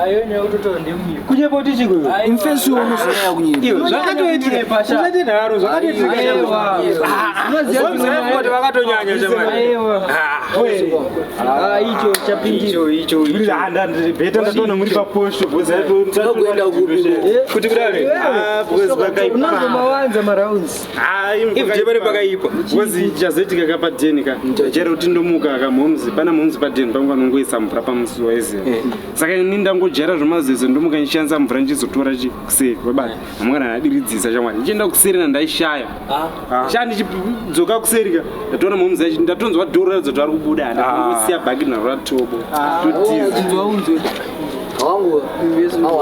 Ayonye utoto ndimwe. Kunye poti chiko. Infensi unozoya kunye. Iyo zvakatoitika pasha. Zvati nharo zvakatoitika. Aiwa. Kuti vakatonyanya jamani. Aiwa. Icho chapindiro icho. Ndanda ndibeta ndatona muri paposho bhoza kuenda kubi. Kuti kudare. Bhoza vakaipa. Unozomawanza marounds. Imvujebare pakaipa. Bhozi chazoitika kapa denika. Chero kuti ndomuka akamhomzi pana mhomzi padeni pangu nongoisa mvura pamusi waize. Saka ndangojera zvomazezo ndomuka nishandisa mvura ndizotora kuseri wabata amwana nadiridzisa chamwari ndichienda kuseri nandaishaya chandichidzoka kuseri ka ndatoona mhomzi yacho ndatonzwa dhoro radzo ari kubuda ndangosiya bhagi naro ratobo totizaunzwe wangu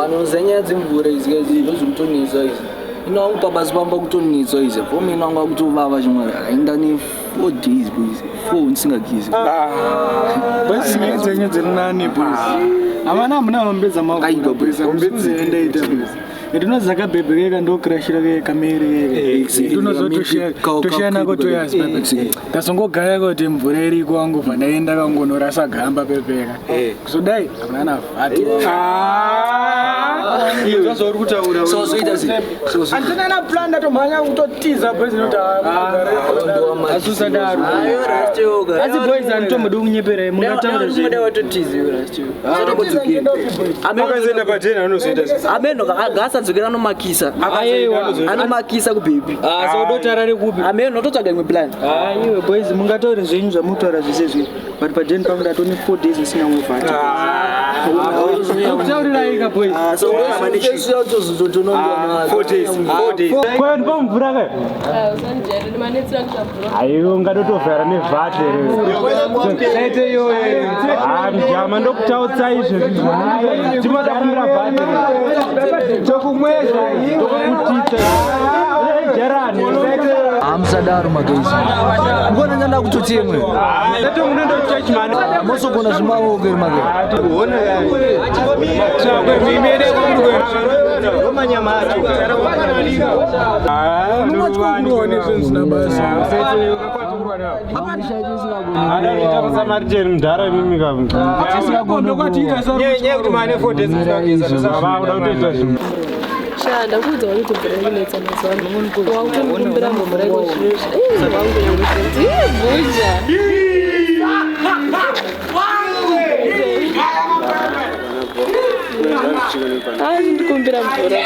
anozanya dzimvura izikazi nozvokutonisa izi inoangupa basi pamba kutonisa izi fomi inanga kutovava chimwari aindani 4 days boys 4 ndisingagizi basi nedzenya dzirinani boys Amana muna ombeza maoko boys ombeza ita ndinozaka bebekeka ndokrashira ke kameri toshana kotoyazi bebekisi tasongogaya kuti mvura iri kwangu vandaenda kangonorasa gamba pepeka kusodai amana vati iyo zvauri kutaura andina na plan ndatomhanya kutotiza boys asusa daro asi boys antomboda kunyepera munataura zvinoda watotiza amakaenda patena anozoita ameno akasadzokera anomakisa anomakisa kubhebi sodotara rekupi ameno totsvaga imwe plan iwe boys mungataure zvenyu zvamutoara zvese zvino but padeni pangu ndatone 4 days isina muvhati kutaurirai boys kwenda pamvura kai aiyo ngadotovhara nevhate saite iyoyo mjama ndokutautsa izvo timadamira vhate tokumweza tokutita jerani amsadaro magaizi ngona nyanda kutotemwe ndato munondo churchman mosogona zvimaoko iri magaizi kuona chakwe mimene kumurwe romanyama acho unotikuone zvinhu zvina basa Martin mdara mimi kabisa. Nyeye kuti mane 4 days vakuda kutoita zvinhu. Shanda kuudza uri kubvira kunetsa mazuva ano wakutokumbira mvura kwezvinozvi bhuja ndikumbira mvura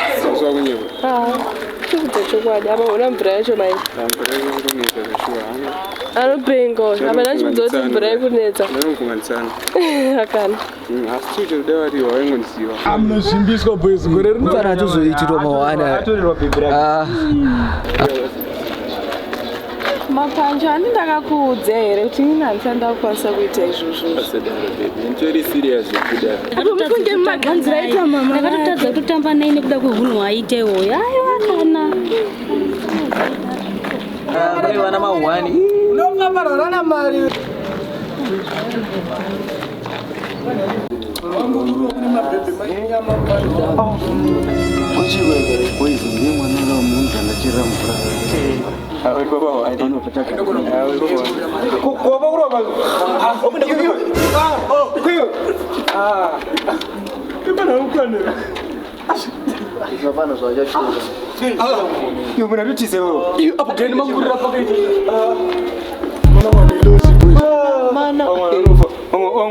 chikuta chokwadi apa una mvura yacho mai anopenga apana chikuudza kuti mvura yekunetsa akana munozvimbiswa boys gore rinofana tozoitirwa mawana mapanje ani ndakakuudza here kuti ini handisanda kukwanisa kuita izvozvo kunge mumaganzi raita mama ndakatotadza kutotamba nai nekuda kwehunhu waitewo yayo akana vana mahwani unofamarana mari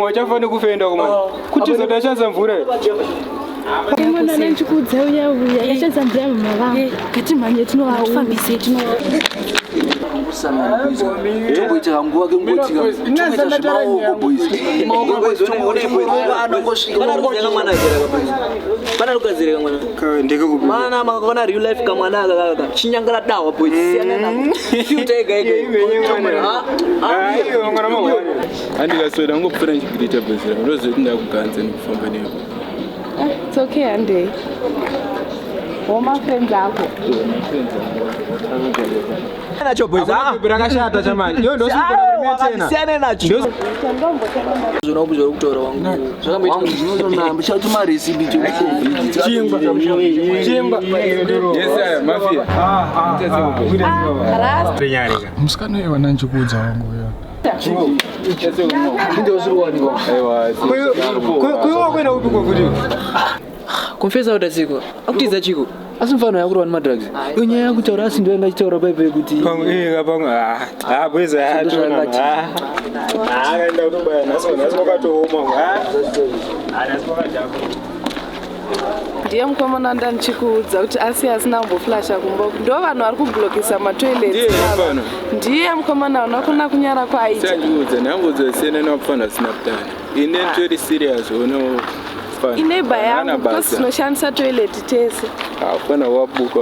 wachafane kufenda kuma kuti zodashanza mvura mwana nechikudza uya yashanza mvura yamama vangu katimhanye tinovafambise tomboita nguva kengotika tomoita zvimaoko boys pana rukazireka mwana makakona real life kamwana akakaka chinyangara dawa boys future ega handikasweda ngopfura nchigirita bhezira ndozoti ndakuganza nekufamba nevo it's okay hande womafriends ako nacho boys rakashata chamani iyo ndosiyana nacho zvona kubuzva kutora wangu zvakambaichati marecipe chingwa yes mafia musikana iwana nchikuudza wangu yo kwenda upi kwakuti Confessa kuti asiko akutiza chiko asi mfano yakurwa nemadrugs nyaya yakutaura asi ndo yanga achitaura paipai kuti bweza akaenda kutobaya nhasi wakatooma ndiye mukomana ndanchikuudza kuti asi asina kumboflasha kumba ndo vanhu vari kublokisa matoilets ndiye mukomana unokona kunyara kwaita sandiudza ndangoudza sena nakufanira sinaputani ine tori serious ono ineiba yangu because tinoshandisa toilet tese hapana wabuka